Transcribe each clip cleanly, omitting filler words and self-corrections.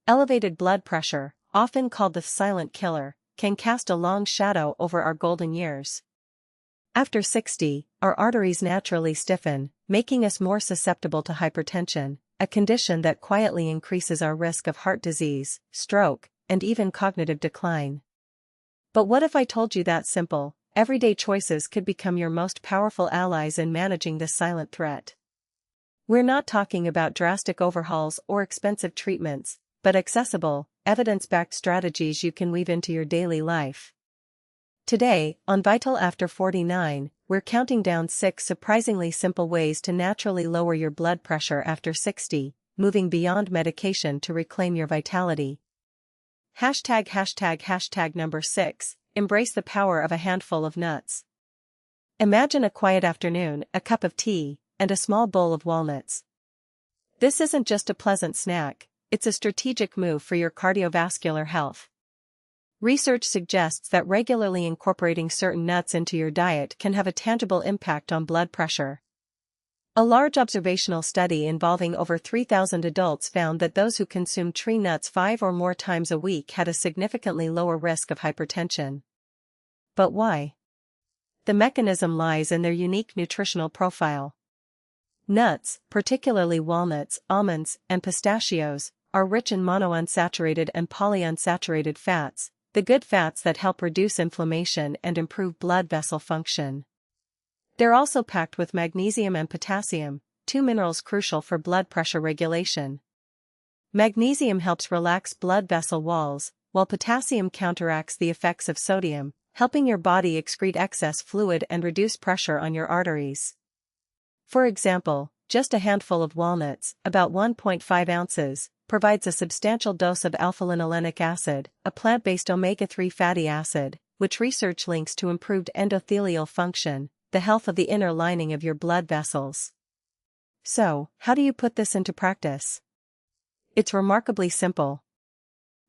Elevated blood pressure, often called the silent killer, can cast a long shadow over our golden years. After 60, our arteries naturally stiffen, making us more susceptible to hypertension, a condition that quietly increases our risk of heart disease, stroke, and even cognitive decline. But what if I told you that simple, everyday choices could become your most powerful allies in managing this silent threat? We're not talking about drastic overhauls or expensive treatments, but accessible, evidence-backed strategies you can weave into your daily life. Today, on Vital After 49, we're counting down 6 surprisingly simple ways to naturally lower your blood pressure after 60, moving beyond medication to reclaim your vitality. #### Number 6, embrace the power of a handful of nuts. Imagine a quiet afternoon, a cup of tea, and a small bowl of walnuts. This isn't just a pleasant snack, it's a strategic move for your cardiovascular health. Research suggests that regularly incorporating certain nuts into your diet can have a tangible impact on blood pressure. A large observational study involving over 3,000 adults found that those who consumed tree nuts 5 or more times a week had a significantly lower risk of hypertension. But why? The mechanism lies in their unique nutritional profile. Nuts, particularly walnuts, almonds, and pistachios, are rich in monounsaturated and polyunsaturated fats, the good fats that help reduce inflammation and improve blood vessel function. They're also packed with magnesium and potassium, 2 minerals crucial for blood pressure regulation. Magnesium helps relax blood vessel walls, while potassium counteracts the effects of sodium, helping your body excrete excess fluid and reduce pressure on your arteries. For example, just a handful of walnuts, about 1.5 ounces, provides a substantial dose of alpha-linolenic acid, a plant-based omega-3 fatty acid, which research links to improved endothelial function, the health of the inner lining of your blood vessels. So, how do you put this into practice? It's remarkably simple.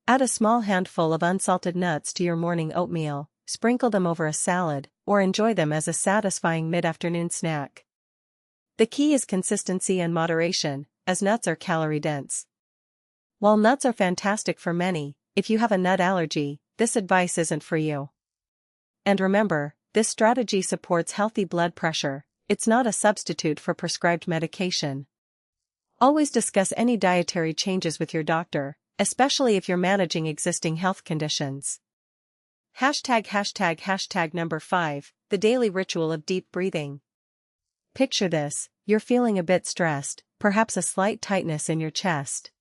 Add a small handful of unsalted nuts to your morning oatmeal, sprinkle them over a salad, or enjoy them as a satisfying mid-afternoon snack. The key is consistency and moderation, as nuts are calorie-dense. While nuts are fantastic for many, if you have a nut allergy, this advice isn't for you. And remember, this strategy supports healthy blood pressure, it's not a substitute for prescribed medication. Always discuss any dietary changes with your doctor, especially if you're managing existing health conditions. Number 5, the daily ritual of deep breathing. Picture this, you're feeling a bit stressed, perhaps a slight tightness in your chest.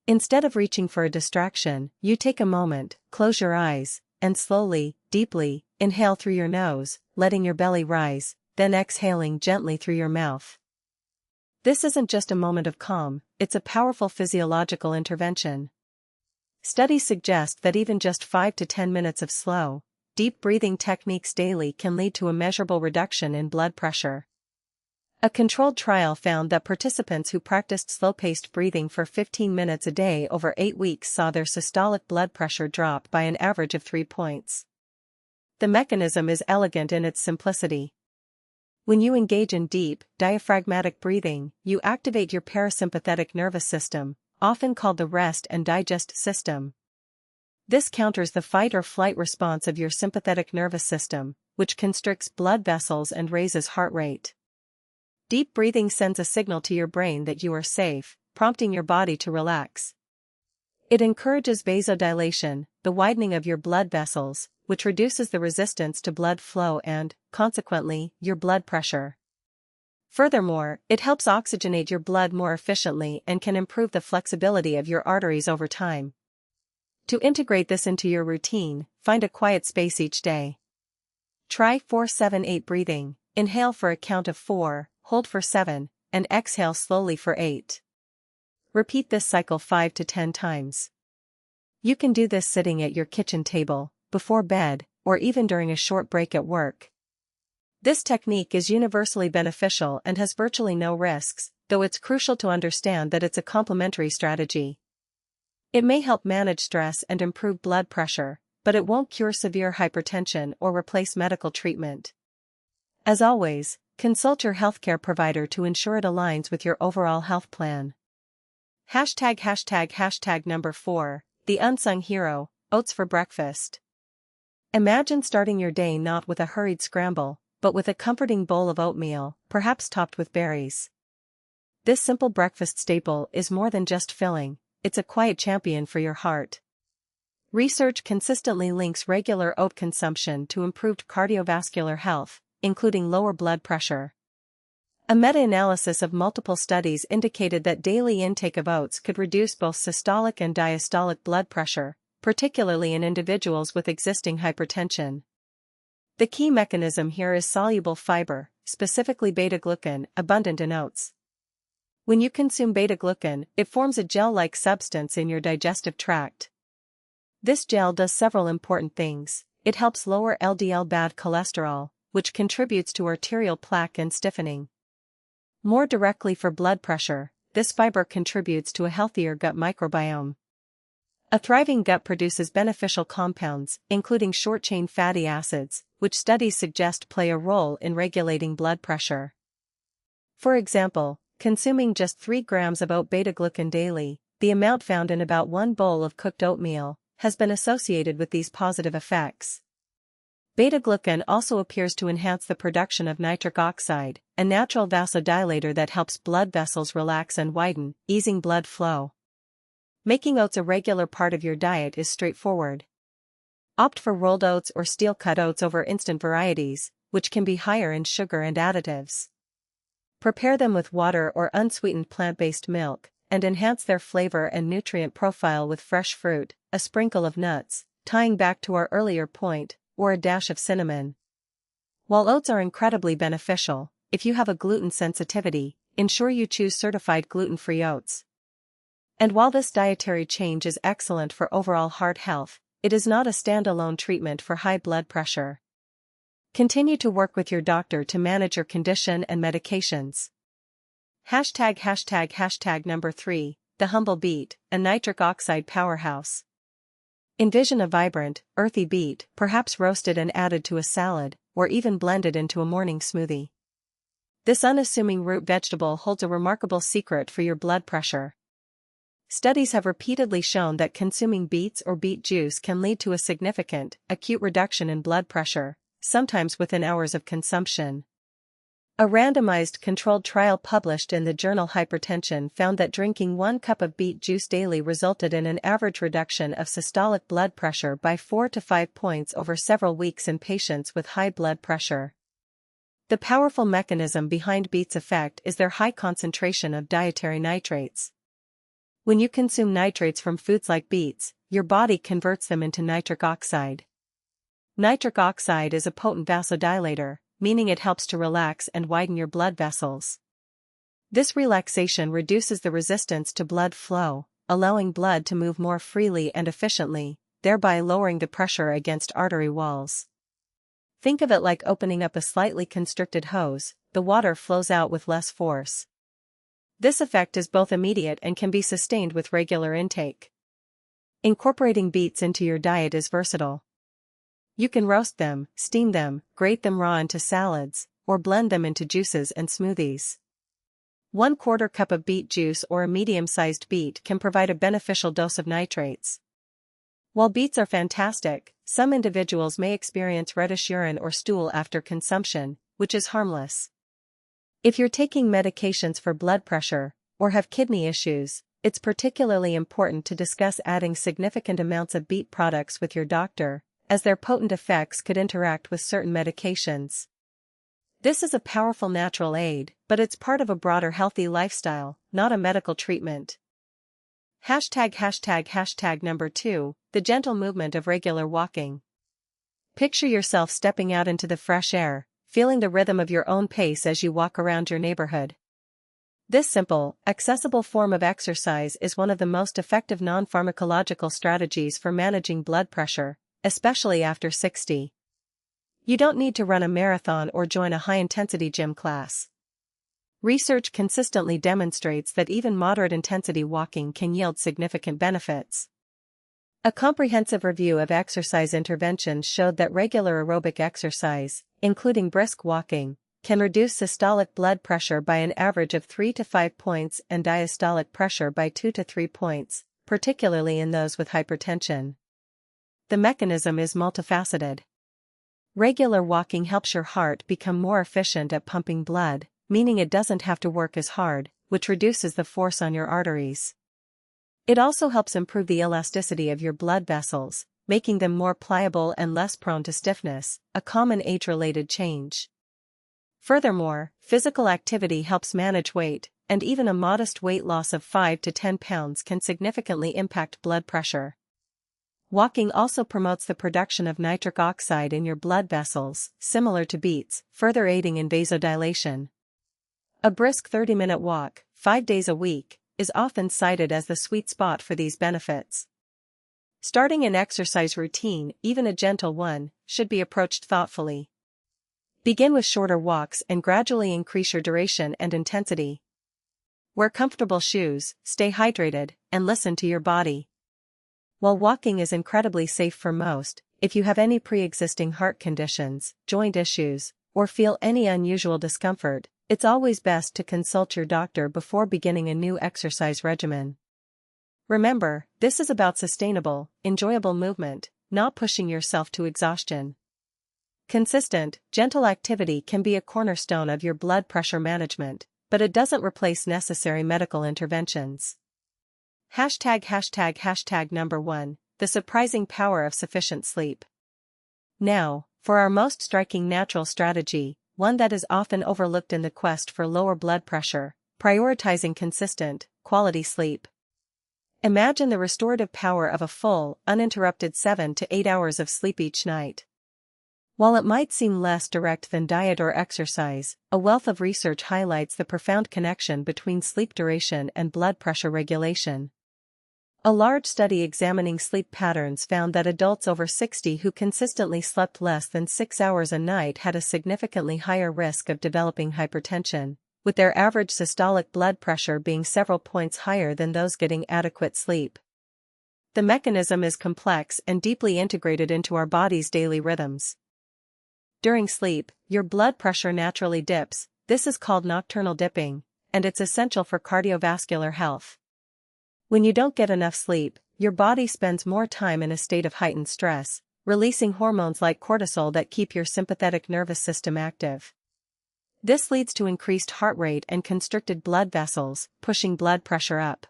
Instead of reaching for a distraction, you take a moment, close your eyes, and slowly, deeply, inhale through your nose, letting your belly rise, then exhaling gently through your mouth. This isn't just a moment of calm, it's a powerful physiological intervention. Studies suggest that even just 5 to 10 minutes of slow, deep breathing techniques daily can lead to a measurable reduction in blood pressure. A controlled trial found that participants who practiced slow-paced breathing for 15 minutes a day over 8 weeks saw their systolic blood pressure drop by an average of 3 points. The mechanism is elegant in its simplicity. When you engage in deep, diaphragmatic breathing, you activate your parasympathetic nervous system, often called the rest and digest system. This counters the fight or flight response of your sympathetic nervous system, which constricts blood vessels and raises heart rate. Deep breathing sends a signal to your brain that you are safe, prompting your body to relax. It encourages vasodilation, the widening of your blood vessels, which reduces the resistance to blood flow and, consequently, your blood pressure. Furthermore, it helps oxygenate your blood more efficiently and can improve the flexibility of your arteries over time. To integrate this into your routine, find a quiet space each day. Try 4-7-8 breathing, inhale for a count of 4, hold for 7, and exhale slowly for 8. Repeat this cycle 5 to 10 times. You can do this sitting at your kitchen table, before bed, or even during a short break at work. This technique is universally beneficial and has virtually no risks, though it's crucial to understand that it's a complementary strategy. It may help manage stress and improve blood pressure, but it won't cure severe hypertension or replace medical treatment. As always, consult your healthcare provider to ensure it aligns with your overall health plan. Hashtag number 4, the unsung hero, oats for breakfast. Imagine starting your day not with a hurried scramble, but with a comforting bowl of oatmeal, perhaps topped with berries. This simple breakfast staple is more than just filling, it's a quiet champion for your heart. Research consistently links regular oat consumption to improved cardiovascular health, including lower blood pressure. A meta-analysis of multiple studies indicated that daily intake of oats could reduce both systolic and diastolic blood pressure, particularly in individuals with existing hypertension. The key mechanism here is soluble fiber, specifically beta-glucan, abundant in oats. When you consume beta-glucan, it forms a gel-like substance in your digestive tract. This gel does several important things. It helps lower LDL bad cholesterol, which contributes to arterial plaque and stiffening. More directly for blood pressure, this fiber contributes to a healthier gut microbiome. A thriving gut produces beneficial compounds, including short-chain fatty acids, which studies suggest play a role in regulating blood pressure. For example, consuming just 3 grams of oat beta-glucan daily, the amount found in about 1 bowl of cooked oatmeal, has been associated with these positive effects. Beta-glucan also appears to enhance the production of nitric oxide, a natural vasodilator that helps blood vessels relax and widen, easing blood flow. Making oats a regular part of your diet is straightforward. Opt for rolled oats or steel-cut oats over instant varieties, which can be higher in sugar and additives. Prepare them with water or unsweetened plant-based milk, and enhance their flavor and nutrient profile with fresh fruit, a sprinkle of nuts, tying back to our earlier point, or a dash of cinnamon. While oats are incredibly beneficial, if you have a gluten sensitivity, ensure you choose certified gluten-free oats. And while this dietary change is excellent for overall heart health, it is not a standalone treatment for high blood pressure. Continue to work with your doctor to manage your condition and medications. Hashtag number 3, the humble beet, a nitric oxide powerhouse. Envision a vibrant, earthy beet, perhaps roasted and added to a salad, or even blended into a morning smoothie. This unassuming root vegetable holds a remarkable secret for your blood pressure. Studies have repeatedly shown that consuming beets or beet juice can lead to a significant, acute reduction in blood pressure, sometimes within hours of consumption. A randomized controlled trial published in the journal Hypertension found that drinking 1 cup of beet juice daily resulted in an average reduction of systolic blood pressure by 4 to 5 points over several weeks in patients with high blood pressure. The powerful mechanism behind beets' effect is their high concentration of dietary nitrates. When you consume nitrates from foods like beets, your body converts them into nitric oxide. Nitric oxide is a potent vasodilator, meaning it helps to relax and widen your blood vessels. This relaxation reduces the resistance to blood flow, allowing blood to move more freely and efficiently, thereby lowering the pressure against artery walls. Think of it like opening up a slightly constricted hose, the water flows out with less force. This effect is both immediate and can be sustained with regular intake. Incorporating beets into your diet is versatile. You can roast them, steam them, grate them raw into salads, or blend them into juices and smoothies. 1/4 cup of beet juice or a medium-sized beet can provide a beneficial dose of nitrates. While beets are fantastic, some individuals may experience reddish urine or stool after consumption, which is harmless. If you're taking medications for blood pressure, or have kidney issues, it's particularly important to discuss adding significant amounts of beet products with your doctor, as their potent effects could interact with certain medications. This is a powerful natural aid, but it's part of a broader healthy lifestyle, not a medical treatment. Hashtag number 2, the gentle movement of regular walking. Picture yourself stepping out into the fresh air, feeling the rhythm of your own pace as you walk around your neighborhood. This simple, accessible form of exercise is one of the most effective non-pharmacological strategies for managing blood pressure, especially after 60. You don't need to run a marathon or join a high-intensity gym class. Research consistently demonstrates that even moderate-intensity walking can yield significant benefits. A comprehensive review of exercise interventions showed that regular aerobic exercise, including brisk walking, can reduce systolic blood pressure by an average of 3 to 5 points and diastolic pressure by 2 to 3 points, particularly in those with hypertension. The mechanism is multifaceted. Regular walking helps your heart become more efficient at pumping blood, meaning it doesn't have to work as hard, which reduces the force on your arteries. It also helps improve the elasticity of your blood vessels, making them more pliable and less prone to stiffness, a common age-related change. Furthermore, physical activity helps manage weight, and even a modest weight loss of 5 to 10 pounds can significantly impact blood pressure. Walking also promotes the production of nitric oxide in your blood vessels, similar to beets, further aiding in vasodilation. A brisk 30-minute walk, 5 days a week, is often cited as the sweet spot for these benefits. Starting an exercise routine, even a gentle one, should be approached thoughtfully. Begin with shorter walks and gradually increase your duration and intensity. Wear comfortable shoes, stay hydrated, and listen to your body. While walking is incredibly safe for most, if you have any pre-existing heart conditions, joint issues, or feel any unusual discomfort, it's always best to consult your doctor before beginning a new exercise regimen. Remember, this is about sustainable, enjoyable movement, not pushing yourself to exhaustion. Consistent, gentle activity can be a cornerstone of your blood pressure management, but it doesn't replace necessary medical interventions. Number 1, the surprising power of sufficient sleep. Now, for our most striking natural strategy, one that is often overlooked in the quest for lower blood pressure, prioritizing consistent, quality sleep. Imagine the restorative power of a full, uninterrupted 7 to 8 hours of sleep each night. While it might seem less direct than diet or exercise, a wealth of research highlights the profound connection between sleep duration and blood pressure regulation. A large study examining sleep patterns found that adults over 60 who consistently slept less than 6 hours a night had a significantly higher risk of developing hypertension, with their average systolic blood pressure being several points higher than those getting adequate sleep. The mechanism is complex and deeply integrated into our body's daily rhythms. During sleep, your blood pressure naturally dips. This is called nocturnal dipping, and it's essential for cardiovascular health. When you don't get enough sleep, your body spends more time in a state of heightened stress, releasing hormones like cortisol that keep your sympathetic nervous system active. This leads to increased heart rate and constricted blood vessels, pushing blood pressure up.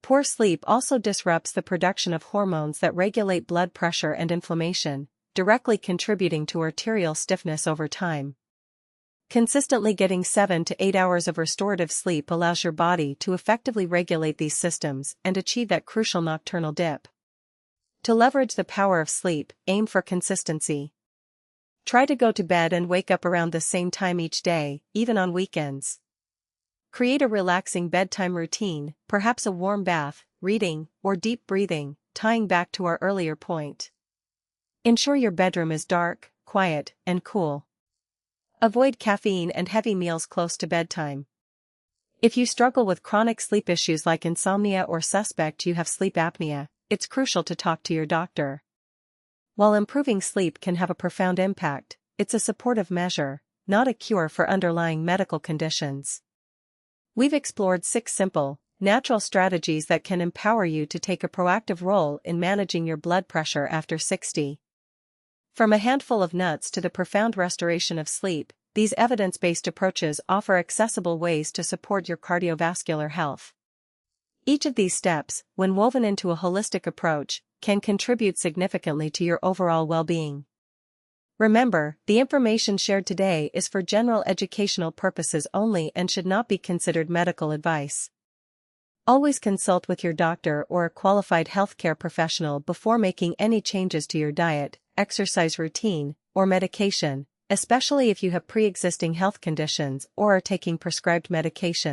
Poor sleep also disrupts the production of hormones that regulate blood pressure and inflammation, directly contributing to arterial stiffness over time. Consistently getting 7 to 8 hours of restorative sleep allows your body to effectively regulate these systems and achieve that crucial nocturnal dip. To leverage the power of sleep, aim for consistency. Try to go to bed and wake up around the same time each day, even on weekends. Create a relaxing bedtime routine, perhaps a warm bath, reading, or deep breathing, tying back to our earlier point. Ensure your bedroom is dark, quiet, and cool. Avoid caffeine and heavy meals close to bedtime. If you struggle with chronic sleep issues like insomnia or suspect you have sleep apnea, it's crucial to talk to your doctor. While improving sleep can have a profound impact, it's a supportive measure, not a cure for underlying medical conditions. We've explored 6 simple, natural strategies that can empower you to take a proactive role in managing your blood pressure after 60. From a handful of nuts to the profound restoration of sleep, these evidence-based approaches offer accessible ways to support your cardiovascular health. Each of these steps, when woven into a holistic approach, can contribute significantly to your overall well-being. Remember, the information shared today is for general educational purposes only and should not be considered medical advice. Always consult with your doctor or a qualified healthcare professional before making any changes to your diet, exercise routine, or medication, especially if you have pre-existing health conditions or are taking prescribed medication.